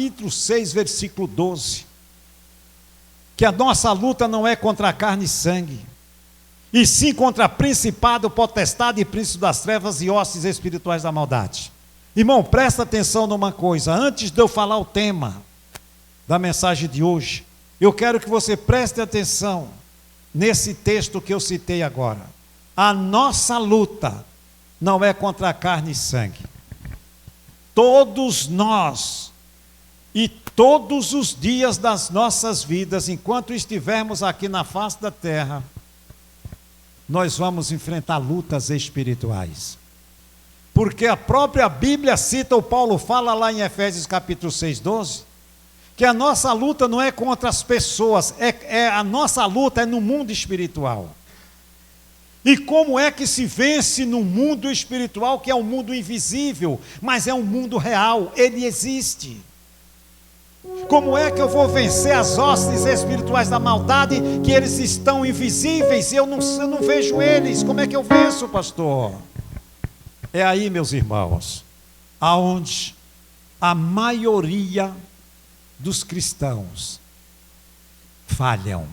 capítulo 6, versículo 12, que a nossa luta não é contra carne e sangue, e sim contra principado, potestade e príncipe das trevas e hostes espirituais da maldade. Irmão, presta atenção numa coisa, antes de eu falar o tema da mensagem de hoje, eu quero que você preste atenção nesse texto que eu citei agora. A nossa luta não é contra carne e sangue. Todos nós, e todos os dias das nossas vidas, enquanto estivermos aqui na face da terra, nós vamos enfrentar lutas espirituais. Porque a própria Bíblia cita, o Paulo fala lá em Efésios capítulo 6, 12, que a nossa luta não é contra as pessoas, a nossa luta é no mundo espiritual. E como é que se vence no mundo espiritual, que é um mundo invisível, mas é um mundo real, ele existe. Como é que eu vou vencer as hostes espirituais da maldade, que eles estão invisíveis e eu não vejo eles? Como é que eu venço, pastor? É aí, meus irmãos, aonde a maioria dos cristãos falham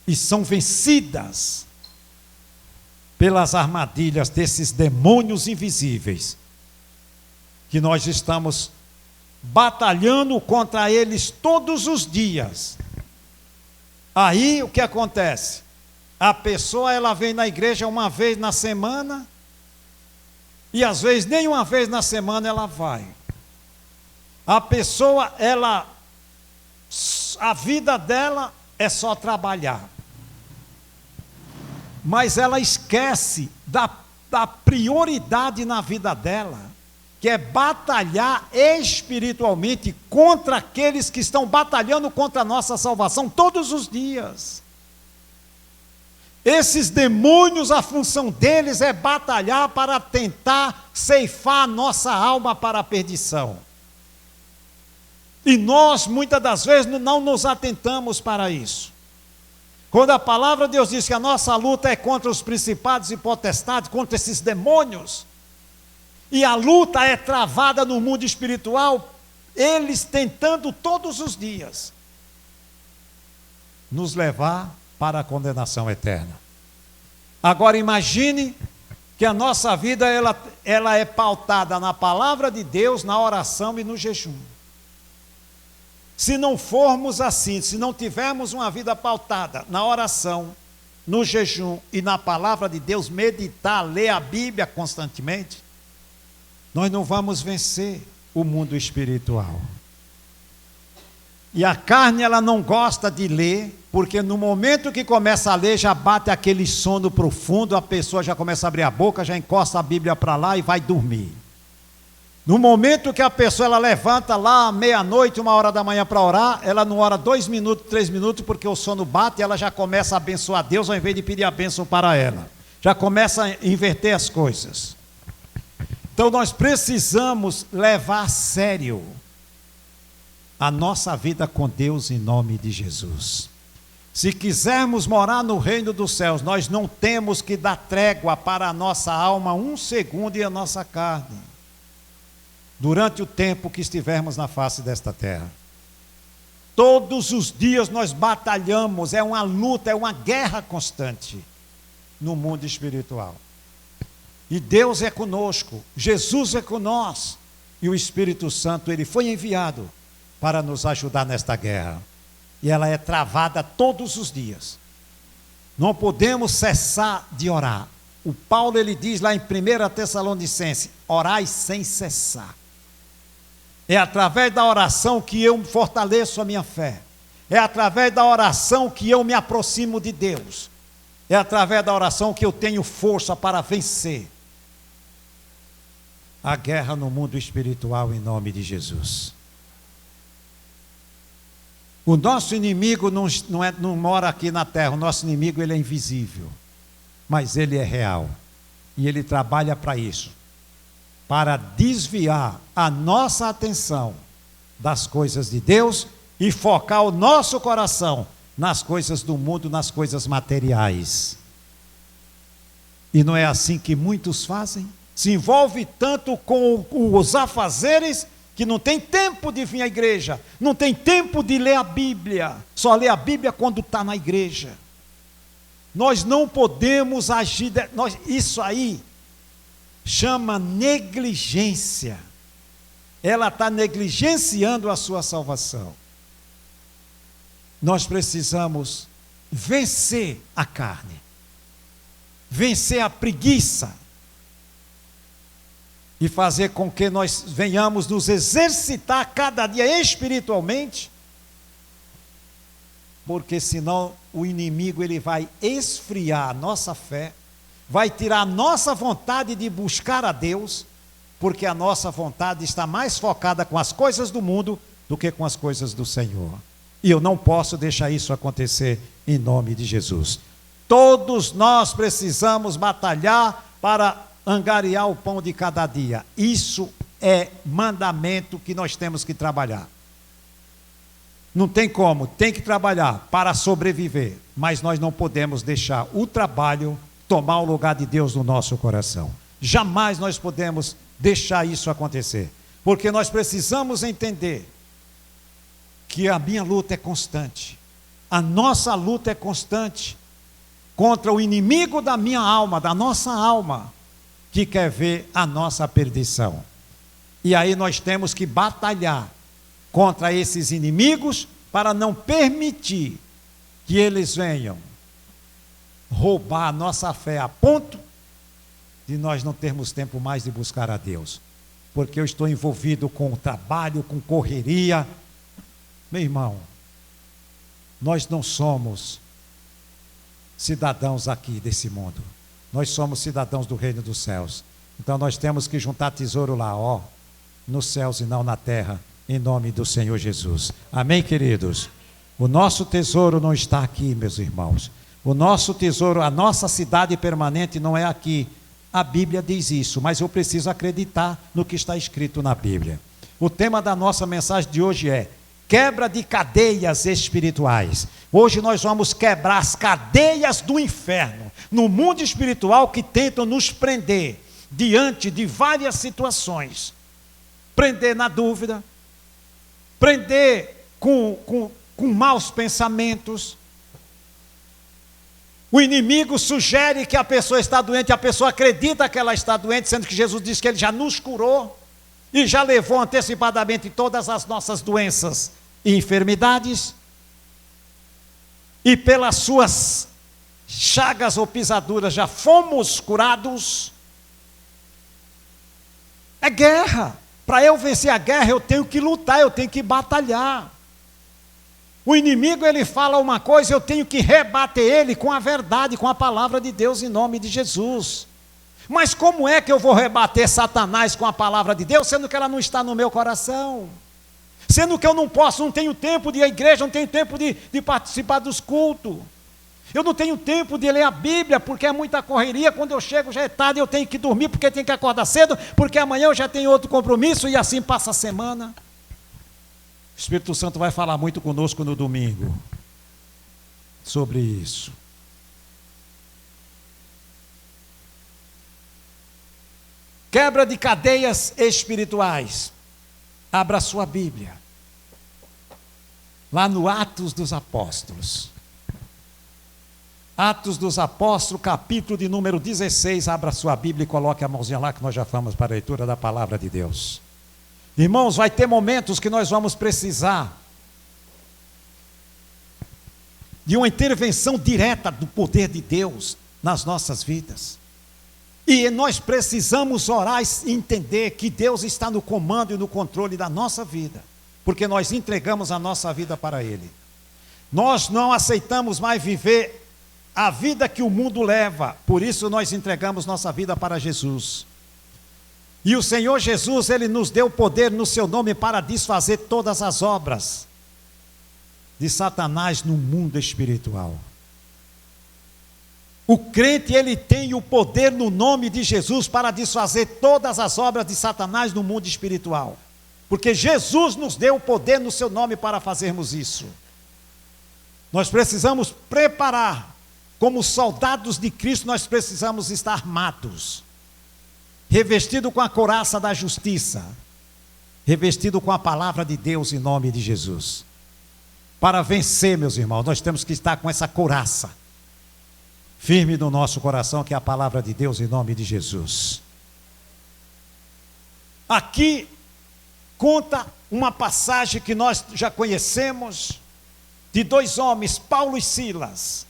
e são vencidas pelas armadilhas desses demônios invisíveis, que nós estamos batalhando contra eles todos os dias. Aí o que acontece? A pessoa, ela vem na igreja uma vez na semana, e às vezes nem uma vez na semana ela vai. A pessoa, a vida dela é só trabalhar, mas ela esquece da prioridade na vida dela, que é batalhar espiritualmente contra aqueles que estão batalhando contra a nossa salvação todos os dias. Esses demônios, a função deles é batalhar para tentar ceifar a nossa alma para a perdição. E nós, muitas das vezes, não nos atentamos para isso. Quando a palavra de Deus diz que a nossa luta é contra os principados e potestades, contra esses demônios, e a luta é travada no mundo espiritual, eles tentando todos os dias nos levar para a condenação eterna. Agora imagine que a nossa vida ela é pautada na palavra de Deus, na oração e no jejum. Se não formos assim, se não tivermos uma vida pautada na oração, no jejum e na palavra de Deus, meditar, ler a Bíblia constantemente, nós não vamos vencer o mundo espiritual. E a carne, ela não gosta de ler, porque no momento que começa a ler, já bate aquele sono profundo, a pessoa já começa a abrir a boca, já encosta a Bíblia para lá e vai dormir. No momento que a pessoa ela levanta lá, meia-noite, 1h da manhã para orar, ela não ora 2 minutos, 3 minutos, porque o sono bate e ela já começa a abençoar a Deus, ao invés de pedir a bênção para ela. Já começa a inverter as coisas. Então nós precisamos levar a sério a nossa vida com Deus em nome de Jesus. Se quisermos morar no reino dos céus, nós não temos que dar trégua para a nossa alma 1 segundo e a nossa carne, durante o tempo que estivermos na face desta terra. Todos os dias nós batalhamos, é uma luta, é uma guerra constante no mundo espiritual. E Deus é conosco, Jesus é conosco, e o Espírito Santo, ele foi enviado para nos ajudar nesta guerra. E ela é travada todos os dias. Não podemos cessar de orar. O Paulo, ele diz lá em 1 Tessalonicenses, orai sem cessar. É através da oração que eu fortaleço a minha fé. É através da oração que eu me aproximo de Deus. É através da oração que eu tenho força para vencer a guerra no mundo espiritual em nome de Jesus. O nosso inimigo não mora aqui na terra, o nosso inimigo ele é invisível, mas ele é real. E ele trabalha para isso, para desviar a nossa atenção das coisas de Deus e focar o nosso coração nas coisas do mundo, nas coisas materiais. E não é assim que muitos fazem? Se envolve tanto com os afazeres que não tem tempo de vir à igreja, não tem tempo de ler a Bíblia, só lê a Bíblia quando está na igreja. Nós não podemos agir, isso aí chama negligência. Ela está negligenciando a sua salvação. Nós precisamos vencer a carne, vencer a preguiça, e fazer com que nós venhamos nos exercitar cada dia espiritualmente, porque senão o inimigo ele vai esfriar a nossa fé, vai tirar a nossa vontade de buscar a Deus, porque a nossa vontade está mais focada com as coisas do mundo do que com as coisas do Senhor. E eu não posso deixar isso acontecer em nome de Jesus. Todos nós precisamos batalhar para angariar o pão de cada dia. Isso é mandamento que nós temos que trabalhar. Não tem como, tem que trabalhar para sobreviver, mas nós não podemos deixar o trabalho tomar o lugar de Deus no nosso coração. Jamais nós podemos deixar isso acontecer, porque nós precisamos entender que a minha luta é constante, a nossa luta é constante contra o inimigo da minha alma, da nossa alma, que quer ver a nossa perdição. E aí nós temos que batalhar contra esses inimigos para não permitir que eles venham roubar a nossa fé a ponto de nós não termos tempo mais de buscar a Deus. Porque eu estou envolvido com o trabalho, com correria. Meu irmão, nós não somos cidadãos aqui desse mundo. Nós somos cidadãos do reino dos céus. Então nós temos que juntar tesouro lá, nos céus e não na terra, em nome do Senhor Jesus. Amém, queridos? O nosso tesouro não está aqui, meus irmãos. O nosso tesouro, a nossa cidade permanente não é aqui. A Bíblia diz isso, mas eu preciso acreditar no que está escrito na Bíblia. O tema da nossa mensagem de hoje é quebra de cadeias espirituais. Hoje nós vamos quebrar as cadeias do inferno no mundo espiritual que tentam nos prender diante de várias situações. Prender na dúvida, prender com maus pensamentos. O inimigo sugere que a pessoa está doente, a pessoa acredita que ela está doente, sendo que Jesus disse que ele já nos curou e já levou antecipadamente todas as nossas doenças e enfermidades, e pelas suas chagas ou pisaduras já fomos curados. É guerra. Para eu vencer a guerra eu tenho que lutar, eu tenho que batalhar. O inimigo ele fala uma coisa, eu tenho que rebater ele com a verdade, com a palavra de Deus em nome de Jesus. Mas como é que eu vou rebater Satanás com a palavra de Deus, sendo que ela não está no meu coração? Sendo que eu não posso, não tenho tempo de ir à igreja, não tenho tempo de participar dos cultos. Eu não tenho tempo de ler a Bíblia, porque é muita correria, quando eu chego já é tarde, eu tenho que dormir, porque tenho que acordar cedo, porque amanhã eu já tenho outro compromisso, e assim passa a semana. O Espírito Santo vai falar muito conosco no domingo sobre isso. Quebra de cadeias espirituais. Abra sua Bíblia. Lá no Atos dos Apóstolos. Atos dos Apóstolos, capítulo de número 16. Abra sua Bíblia e coloque a mãozinha lá que nós já vamos para a leitura da palavra de Deus. Irmãos, vai ter momentos que nós vamos precisar de uma intervenção direta do poder de Deus nas nossas vidas. E nós precisamos orar e entender que Deus está no comando e no controle da nossa vida, porque nós entregamos a nossa vida para Ele. Nós não aceitamos mais viver a vida que o mundo leva, por isso nós entregamos nossa vida para Jesus. E o Senhor Jesus, Ele nos deu poder no seu nome para desfazer todas as obras de Satanás no mundo espiritual. O crente, ele tem o poder no nome de Jesus para desfazer todas as obras de Satanás no mundo espiritual. Porque Jesus nos deu o poder no seu nome para fazermos isso. Nós precisamos preparar, como soldados de Cristo, nós precisamos estar armados, revestido com a couraça da justiça, revestido com a palavra de Deus em nome de Jesus. Para vencer, meus irmãos, nós temos que estar com essa couraça firme no nosso coração, que é a palavra de Deus em nome de Jesus. Aqui conta uma passagem que nós já conhecemos, de dois homens, Paulo e Silas.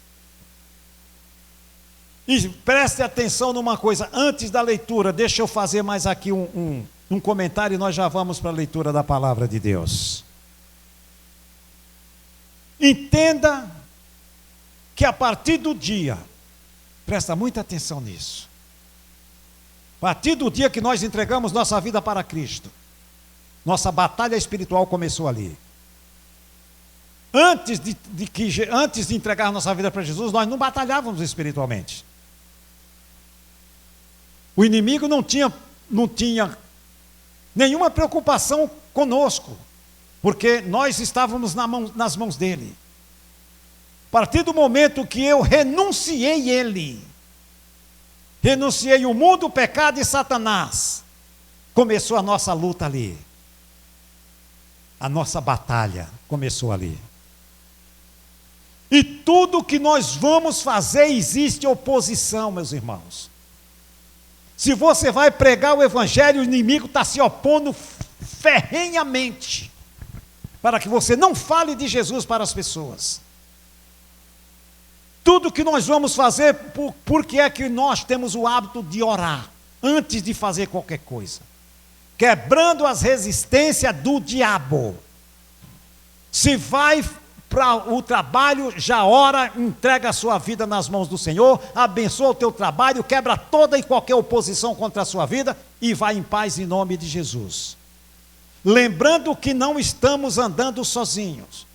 E preste atenção numa coisa, antes da leitura, deixa eu fazer mais aqui um comentário e nós já vamos para a leitura da palavra de Deus. Entenda que a partir do dia, presta muita atenção nisso, a partir do dia que nós entregamos nossa vida para Cristo, nossa batalha espiritual começou ali. Antes de entregar nossa vida para Jesus, nós não batalhávamos espiritualmente. O inimigo não tinha nenhuma preocupação conosco, porque nós estávamos nas mãos dele. A partir do momento que eu renunciei ele, renunciei o mundo, o pecado e Satanás, começou a nossa luta ali. A nossa batalha começou ali. E tudo que nós vamos fazer, existe oposição, meus irmãos. Se você vai pregar o evangelho, o inimigo está se opondo ferrenhamente para que você não fale de Jesus para as pessoas. Tudo que nós vamos fazer, porque é que nós temos o hábito de orar antes de fazer qualquer coisa, quebrando as resistências do diabo. Se vai para o trabalho, já ora, entrega a sua vida nas mãos do Senhor, abençoa o teu trabalho, quebra toda e qualquer oposição contra a sua vida e vai em paz em nome de Jesus. Lembrando que não estamos andando sozinhos.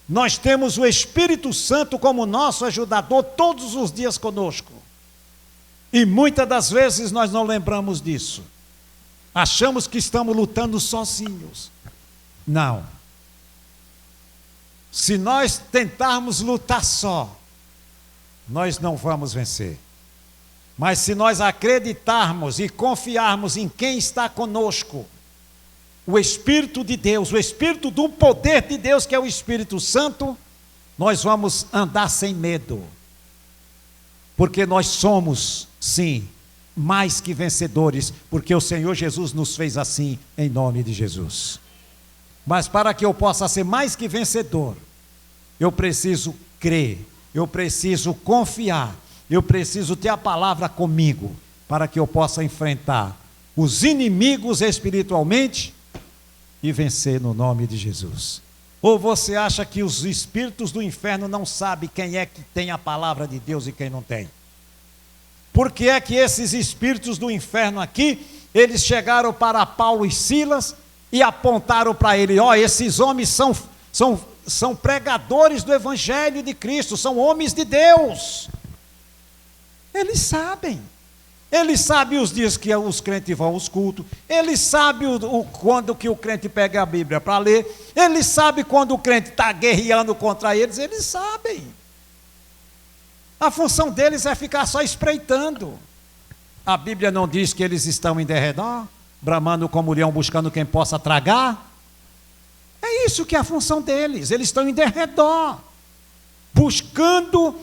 Nós temos o Espírito Santo como nosso ajudador todos os dias conosco. E muitas das vezes nós não lembramos disso. Achamos que estamos lutando sozinhos. Não. Se nós tentarmos lutar só, nós não vamos vencer. Mas se nós acreditarmos e confiarmos em quem está conosco, o Espírito de Deus, o Espírito do poder de Deus, que é o Espírito Santo, nós vamos andar sem medo. Porque nós somos, sim, mais que vencedores, porque o Senhor Jesus nos fez assim, em nome de Jesus. Mas para que eu possa ser mais que vencedor, eu preciso crer, eu preciso confiar, eu preciso ter a palavra comigo, para que eu possa enfrentar os inimigos espiritualmente e vencer no nome de Jesus. Ou você acha que os espíritos do inferno não sabem quem é que tem a palavra de Deus e quem não tem? Por que é que esses espíritos do inferno aqui, eles chegaram para Paulo e Silas e apontaram para ele, esses homens são pregadores do evangelho de Cristo, são homens de Deus. Eles sabem os dias que os crentes vão aos cultos, eles sabem quando que o crente pega a Bíblia para ler, eles sabem quando o crente está guerreando contra eles, eles sabem. A função deles é ficar só espreitando. A Bíblia não diz que eles estão em derredor, bramando como leão, buscando quem possa tragar? É isso que é a função deles, eles estão em derredor, buscando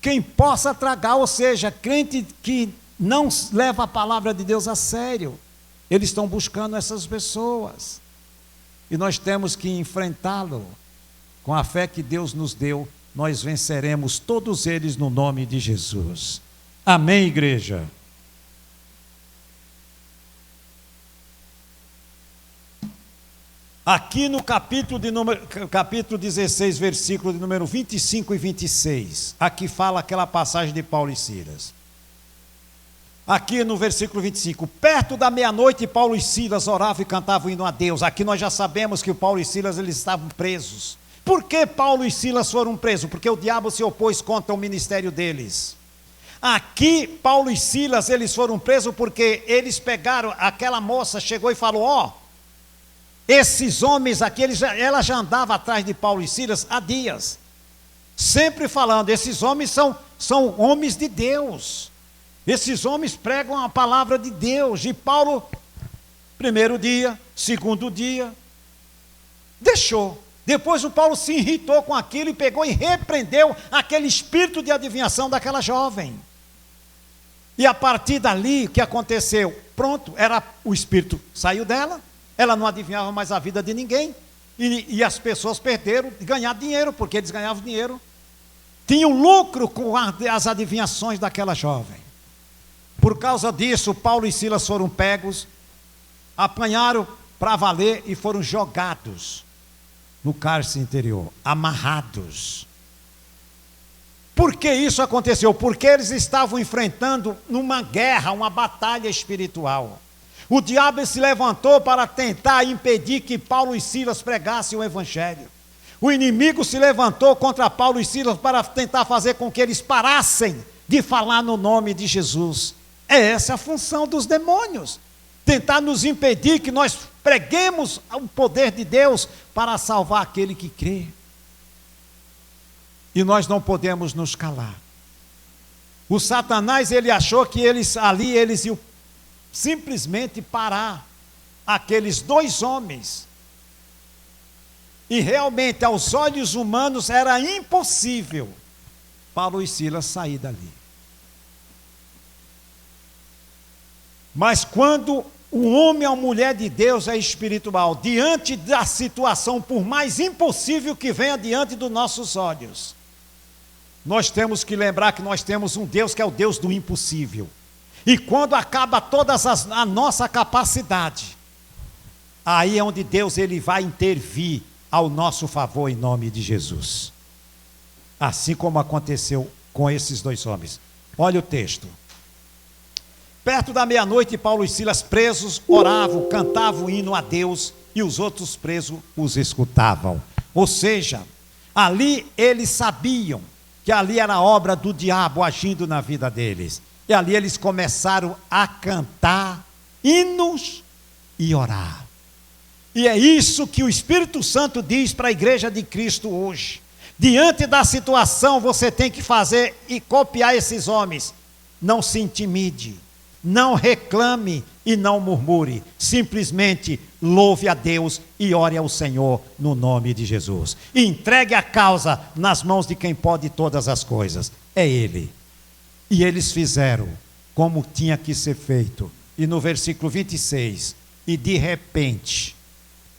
quem possa tragar, ou seja, crente que não leva a palavra de Deus a sério, eles estão buscando essas pessoas, e nós temos que enfrentá-lo, com a fé que Deus nos deu, nós venceremos todos eles no nome de Jesus. Amém, igreja? Aqui no capítulo 16, versículo de número 25 e 26, aqui fala aquela passagem de Paulo e Silas. Aqui no versículo 25, perto da meia-noite, Paulo e Silas oravam e cantavam hino a Deus. Aqui nós já sabemos que o Paulo e Silas eles estavam presos. Por que Paulo e Silas foram presos? Porque o diabo se opôs contra o ministério deles. Aqui, Paulo e Silas, eles foram presos porque eles pegaram, aquela moça chegou e falou, esses homens aqui, ela já andava atrás de Paulo e Silas há dias, sempre falando, esses homens são homens de Deus, esses homens pregam a palavra de Deus, e Paulo Primeiro dia, segundo dia, deixou. Depois o Paulo se irritou com aquilo e pegou e repreendeu aquele espírito de adivinhação daquela jovem. E a partir dali, o que aconteceu? Pronto, o espírito saiu dela, ela não adivinhava mais a vida de ninguém, e as pessoas perderam de ganhar dinheiro, porque eles ganhavam dinheiro. Tinham lucro com as adivinhações daquela jovem. Por causa disso, Paulo e Silas foram pegos, apanharam para valer e foram jogados no cárcere interior, amarrados. Por que isso aconteceu? Porque eles estavam enfrentando uma guerra, uma batalha espiritual. O diabo se levantou para tentar impedir que Paulo e Silas pregassem o evangelho. O inimigo se levantou contra Paulo e Silas para tentar fazer com que eles parassem de falar no nome de Jesus. Essa é a função dos demônios. Tentar nos impedir que nós preguemos o poder de Deus para salvar aquele que crê. E nós não podemos nos calar. O Satanás, ele achou que eles iam simplesmente parar aqueles dois homens. E realmente, aos olhos humanos, era impossível Paulo e Silas sair dali. Mas quando o homem ou a mulher de Deus é espiritual, diante da situação, por mais impossível que venha diante dos nossos olhos, nós temos que lembrar que nós temos um Deus que é o Deus do impossível. E quando acaba toda a nossa capacidade, aí é onde Deus ele vai intervir ao nosso favor em nome de Jesus. Assim como aconteceu com esses dois homens. Olha o texto. Perto da meia-noite, Paulo e Silas presos oravam, cantavam hino a Deus e os outros presos os escutavam. Ou seja, ali eles sabiam que ali era obra do diabo agindo na vida deles. E ali eles começaram a cantar hinos e orar. E é isso que o Espírito Santo diz para a igreja de Cristo hoje. Diante da situação, você tem que fazer e copiar esses homens. Não se intimide, não reclame e não murmure. Simplesmente louve a Deus e ore ao Senhor no nome de Jesus. E entregue a causa nas mãos de quem pode todas as coisas. É Ele. E eles fizeram como tinha que ser feito. E no versículo 26, e de repente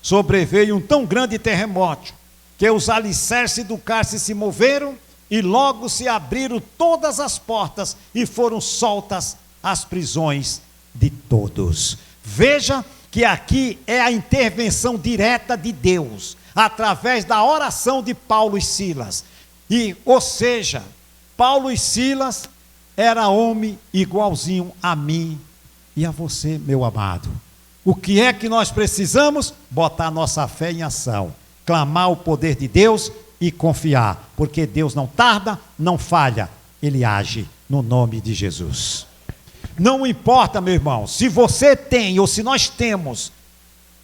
sobreveio um tão grande terremoto, que os alicerces do cárcere se moveram, e logo se abriram todas as portas, e foram soltas as prisões de todos. Veja que aqui é a intervenção direta de Deus, através da oração de Paulo e Silas. Ou seja, Paulo e Silas era homem igualzinho a mim e a você, meu amado. O que é que nós precisamos? Botar nossa fé em ação, clamar o poder de Deus e confiar, porque Deus não tarda, não falha, Ele age no nome de Jesus. Não importa, meu irmão, se você tem ou se nós temos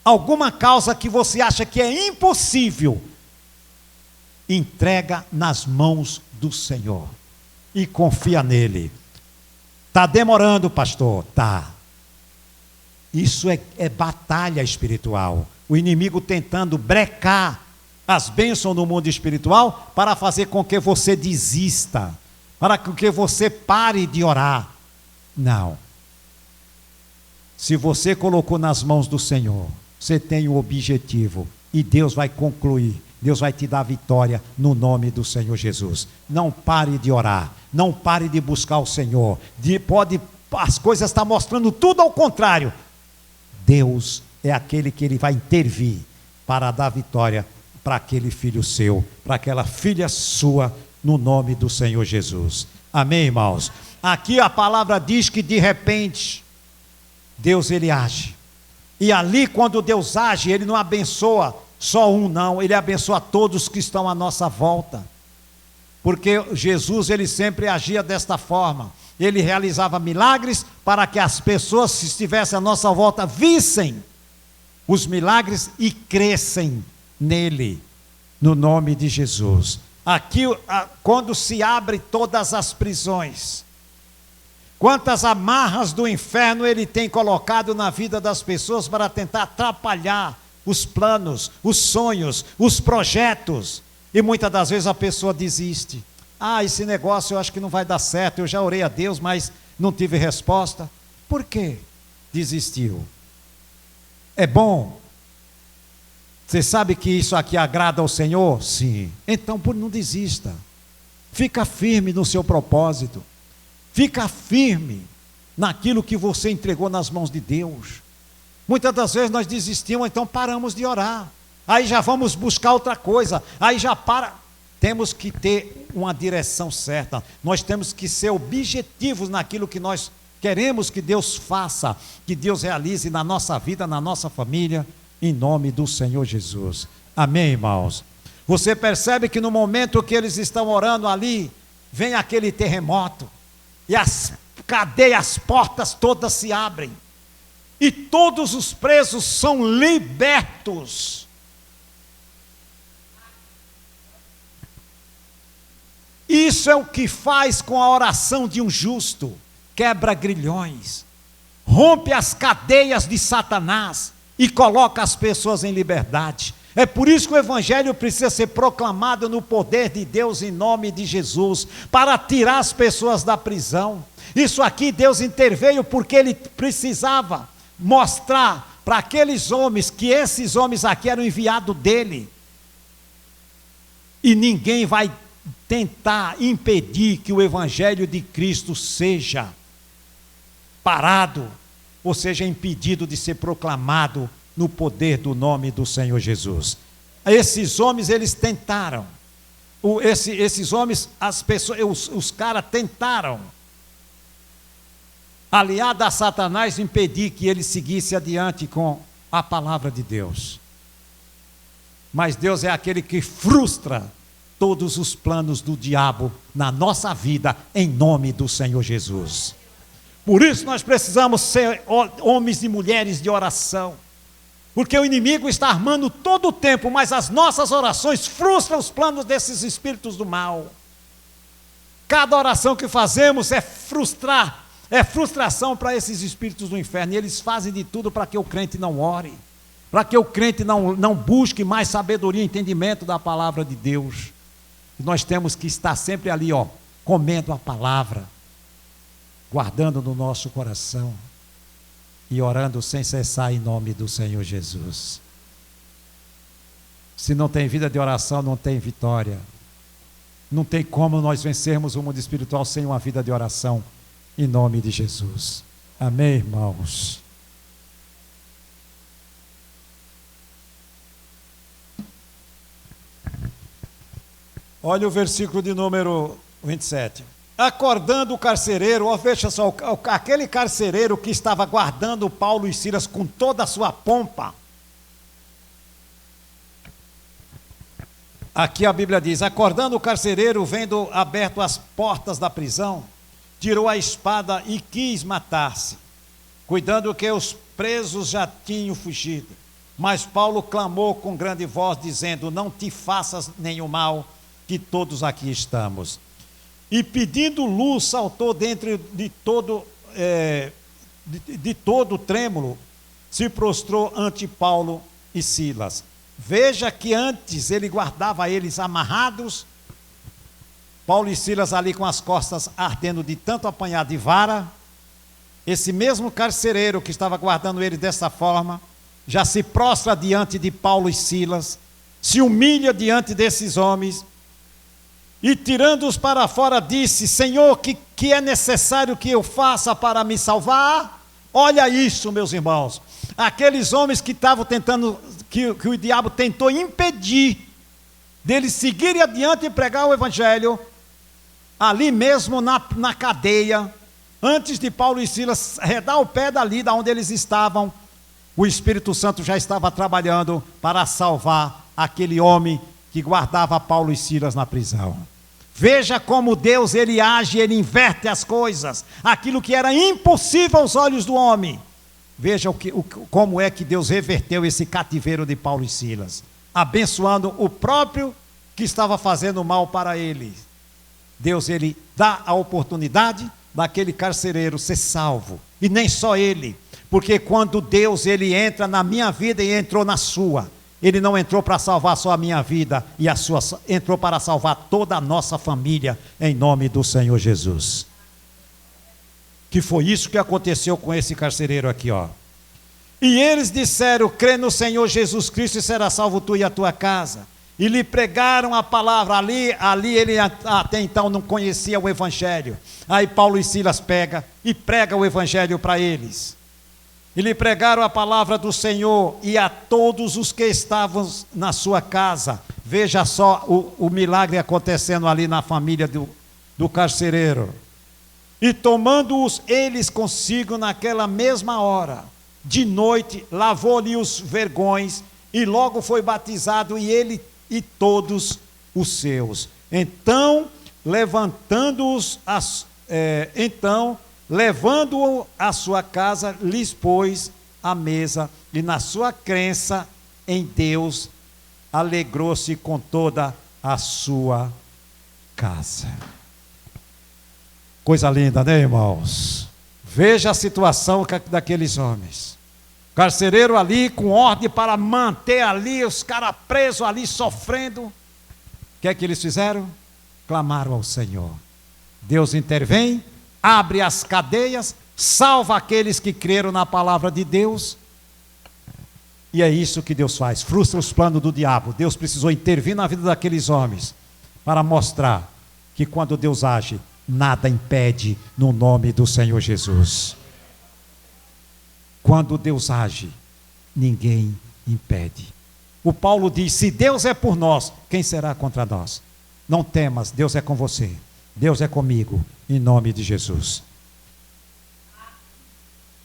alguma causa que você acha que é impossível, entrega nas mãos do Senhor e confia nele. Está demorando, pastor? Tá. Isso é batalha espiritual. O inimigo tentando brecar as bênçãos no mundo espiritual para fazer com que você desista, para que você pare de orar. Não. Se você colocou nas mãos do Senhor, você tem o objetivo e Deus vai concluir. Deus vai te dar vitória no nome do Senhor Jesus. Não pare de orar, não pare de buscar o Senhor. As coisas estão mostrando tudo ao contrário. Deus é aquele que Ele vai intervir para dar vitória para aquele filho seu, para aquela filha sua, no nome do Senhor Jesus. Amém, irmãos? Aqui a palavra diz que de repente, Deus ele age. E ali quando Deus age, Ele não abençoa só um não, Ele abençoa todos que estão à nossa volta. Porque Jesus ele sempre agia desta forma. Ele realizava milagres para que as pessoas que estivessem à nossa volta vissem os milagres e crescem nele, no nome de Jesus. Aqui, quando se abre todas as prisões, Quantas amarras do inferno ele tem colocado na vida das pessoas para tentar atrapalhar os planos, os sonhos, os projetos. E muitas das vezes a pessoa desiste. Esse negócio eu acho que não vai dar certo, eu já orei a Deus, mas não tive resposta. Por quê? Desistiu. É bom. Você sabe que isso aqui agrada ao Senhor? Sim. Então não desista. Fica firme no seu propósito. Fica firme naquilo que você entregou nas mãos de Deus. Muitas das vezes nós desistimos, então paramos de orar. Aí já vamos buscar outra coisa. Aí já para. Temos que ter uma direção certa. Nós temos que ser objetivos naquilo que nós queremos que Deus faça, que Deus realize na nossa vida, na nossa família, em nome do Senhor Jesus. Amém, irmãos? Você percebe que no momento que eles estão orando ali, vem aquele terremoto. E as cadeias, as portas todas se abrem. E todos os presos são libertos. Isso é o que faz com a oração de um justo. Quebra grilhões. Rompe as cadeias de Satanás. E coloca as pessoas em liberdade. É por isso que o Evangelho precisa ser proclamado no poder de Deus em nome de Jesus, para tirar as pessoas da prisão. Isso aqui Deus interveio porque Ele precisava mostrar para aqueles homens que esses homens aqui eram enviados dEle. E ninguém vai tentar impedir que o Evangelho de Cristo seja parado, ou seja impedido de ser proclamado no poder do nome do Senhor Jesus. Esses homens, eles tentaram. Esses homens, as pessoas, os caras tentaram, aliado a Satanás, impedir que ele seguisse adiante com a palavra de Deus. Mas Deus é aquele que frustra todos os planos do diabo na nossa vida, em nome do Senhor Jesus. Por isso nós precisamos ser homens e mulheres de oração. Porque o inimigo está armando todo o tempo, mas as nossas orações frustram os planos desses espíritos do mal. Cada oração que fazemos é frustração para esses espíritos do inferno. E eles fazem de tudo para que o crente não ore, para que o crente não busque mais sabedoria e entendimento da palavra de Deus. E nós temos que estar sempre ali, comendo a palavra, guardando no nosso coração e orando sem cessar em nome do Senhor Jesus. Se não tem vida de oração, não tem vitória. Não tem como nós vencermos o mundo espiritual sem uma vida de oração, em nome de Jesus. Amém, irmãos? Olha o versículo de número 27. Acordando o carcereiro, veja só, aquele carcereiro que estava guardando Paulo e Silas com toda a sua pompa. Aqui a Bíblia diz: acordando o carcereiro, vendo aberto as portas da prisão, tirou a espada e quis matar-se, cuidando que os presos já tinham fugido. Mas Paulo clamou com grande voz, dizendo: não te faças nenhum mal, que todos aqui estamos. E pedindo luz, saltou dentro de todo trêmulo, se prostrou ante Paulo e Silas. Veja que antes ele guardava eles amarrados, Paulo e Silas ali com as costas ardendo de tanto apanhar de vara. Esse mesmo carcereiro que estava guardando eles dessa forma, já se prostra diante de Paulo e Silas, se humilha diante desses homens, e tirando-os para fora disse: Senhor, que é necessário que eu faça para me salvar? Olha isso, meus irmãos. Aqueles homens que estavam tentando, que o diabo tentou impedir deles seguirem adiante e pregar o evangelho, ali mesmo na cadeia, antes de Paulo e Silas arredar o pé dali, da onde eles estavam, o Espírito Santo já estava trabalhando para salvar aquele homem que guardava Paulo e Silas na prisão. Veja como Deus, ele age, ele inverte as coisas. Aquilo que era impossível aos olhos do homem. Veja como é que Deus reverteu esse cativeiro de Paulo e Silas, abençoando o próprio que estava fazendo mal para eles. Deus, ele dá a oportunidade daquele carcereiro ser salvo. E nem só ele, porque quando Deus ele entra na minha vida e entrou na sua, ele não entrou para salvar só a minha vida e a sua, entrou para salvar toda a nossa família, em nome do Senhor Jesus. Que foi isso que aconteceu com esse carcereiro aqui, ó. E eles disseram: crê no Senhor Jesus Cristo e será salvo tu e a tua casa. E lhe pregaram a palavra. Ali ele até então não conhecia o evangelho. Aí Paulo e Silas pega e prega o evangelho para eles. E lhe pregaram a palavra do Senhor e a todos os que estavam na sua casa. Veja só o milagre acontecendo ali na família do carcereiro. E tomando-os eles consigo naquela mesma hora, de noite, lavou-lhe os vergões, e logo foi batizado, e ele e todos os seus. Então, levando-o à sua casa, lhes pôs a mesa, e na sua crença em Deus, alegrou-se com toda a sua casa. Coisa linda, né, irmãos? Veja a situação daqueles homens. Carcereiro ali, com ordem para manter ali, os caras presos ali, sofrendo. O que é que eles fizeram? Clamaram ao Senhor. Deus intervém, abre as cadeias, salva aqueles que creram na palavra de Deus. E é isso que Deus faz, frustra os planos do diabo. Deus precisou intervir na vida daqueles homens, para mostrar que quando Deus age, nada impede no nome do Senhor Jesus. Quando Deus age, ninguém impede. O Paulo diz: se Deus é por nós, quem será contra nós? Não temas, Deus é com você, Deus é comigo, em nome de Jesus.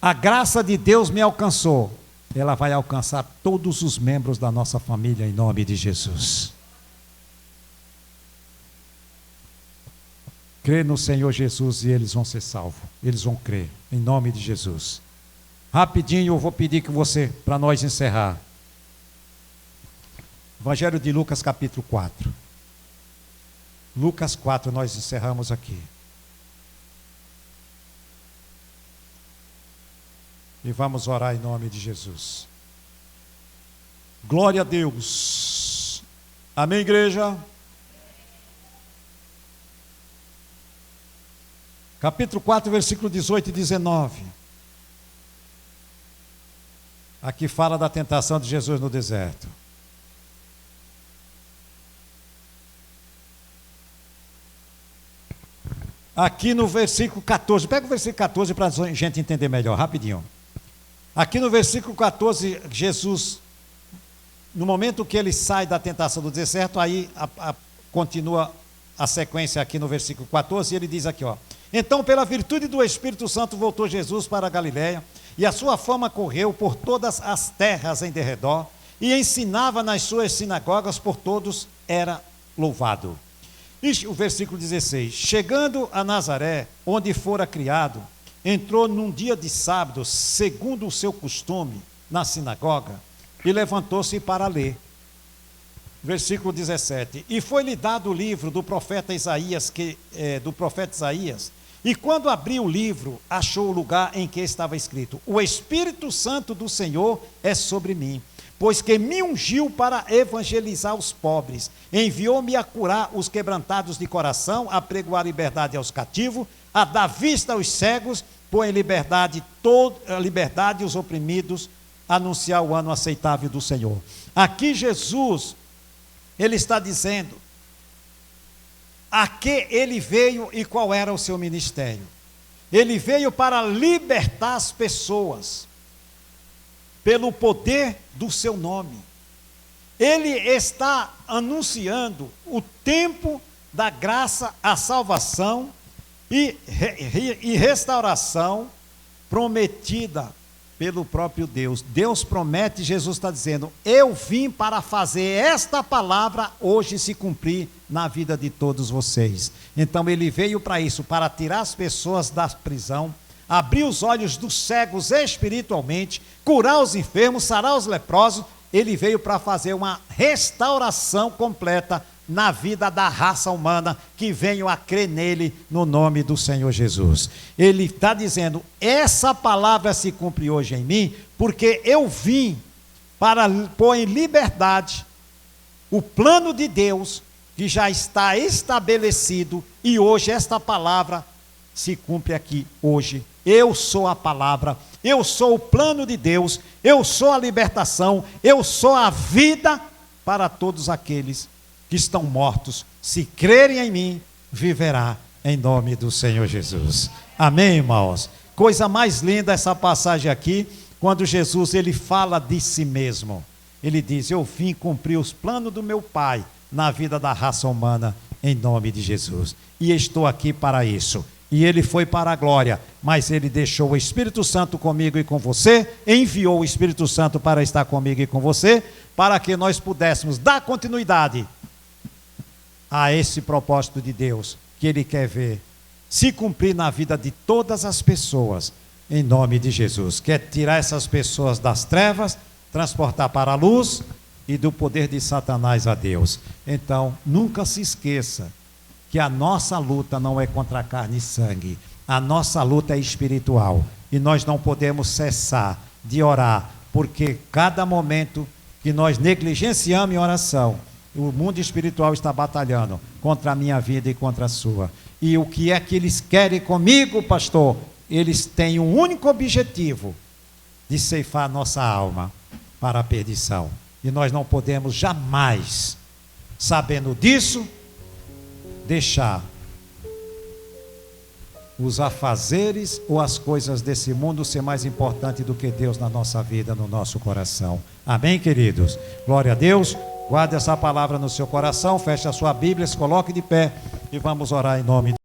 A graça de Deus me alcançou, ela vai alcançar todos os membros da nossa família, em nome de Jesus. Crê no Senhor Jesus e eles vão ser salvos. Eles vão crer, em nome de Jesus. Rapidinho eu vou pedir que você, para nós encerrar. Evangelho de Lucas capítulo 4. Lucas 4 nós encerramos aqui. E vamos orar em nome de Jesus. Glória a Deus. Amém, igreja? Capítulo 4, versículo 18 e 19. Aqui fala da tentação de Jesus no deserto. Aqui no versículo 14, pega o versículo 14 para a gente entender melhor, rapidinho. Aqui no versículo 14, Jesus, no momento que ele sai da tentação do deserto, aí continua a sequência aqui no versículo 14, e ele diz aqui, ó: então, pela virtude do Espírito Santo, voltou Jesus para a Galiléia, e a sua fama correu por todas as terras em derredor, e ensinava nas suas sinagogas, por todos era louvado. E o versículo 16: chegando a Nazaré, onde fora criado, entrou num dia de sábado, segundo o seu costume, na sinagoga, e levantou-se para ler. Versículo 17: e foi-lhe dado o livro do profeta Isaías, e quando abriu o livro, achou o lugar em que estava escrito: o Espírito Santo do Senhor é sobre mim, pois que me ungiu para evangelizar os pobres, enviou-me a curar os quebrantados de coração, a pregoar liberdade aos cativos, a dar vista aos cegos, pôr em liberdade os oprimidos, anunciar o ano aceitável do Senhor. Aqui Jesus, ele está dizendo a que ele veio e qual era o seu ministério. Ele veio para libertar as pessoas pelo poder do seu nome. Ele está anunciando o tempo da graça, a salvação e restauração prometida pelo próprio Deus. Deus promete, Jesus está dizendo: eu vim para fazer esta palavra hoje se cumprir na vida de todos vocês. Então ele veio para isso, para tirar as pessoas da prisão, abrir os olhos dos cegos espiritualmente, curar os enfermos, sarar os leprosos, ele veio para fazer uma restauração completa na vida da raça humana que venham a crer nele no nome do Senhor Jesus. Ele está dizendo, essa palavra se cumpre hoje em mim, porque eu vim para pôr em liberdade o plano de Deus que já está estabelecido, e hoje esta palavra se cumpre aqui hoje. Eu sou a palavra, eu sou o plano de Deus, eu sou a libertação, eu sou a vida para todos aqueles que estão mortos. Se crerem em mim, viverá em nome do Senhor Jesus. Amém, irmãos? Coisa mais linda essa passagem aqui, quando Jesus ele fala de si mesmo. Ele diz, eu vim cumprir os planos do meu Pai na vida da raça humana, em nome de Jesus. E estou aqui para isso. E ele foi para a glória, mas ele deixou o Espírito Santo comigo e com você, enviou o Espírito Santo para estar comigo e com você, para que nós pudéssemos dar continuidade a esse propósito de Deus, que ele quer ver se cumprir na vida de todas as pessoas, em nome de Jesus. Quer tirar essas pessoas das trevas, transportar para a luz e do poder de Satanás a Deus. Então, nunca se esqueça que a nossa luta não é contra carne e sangue, a nossa luta é espiritual, e nós não podemos cessar de orar, porque cada momento que nós negligenciamos em oração, o mundo espiritual está batalhando contra a minha vida e contra a sua. E o que é que eles querem comigo, pastor? Eles têm um único objetivo, de ceifar a nossa alma para a perdição. E nós não podemos jamais, sabendo disso, deixar os afazeres ou as coisas desse mundo ser mais importante do que Deus na nossa vida, no nosso coração. Amém, queridos? Glória a Deus. Guarde essa palavra no seu coração, feche a sua Bíblia, se coloque de pé e vamos orar em nome de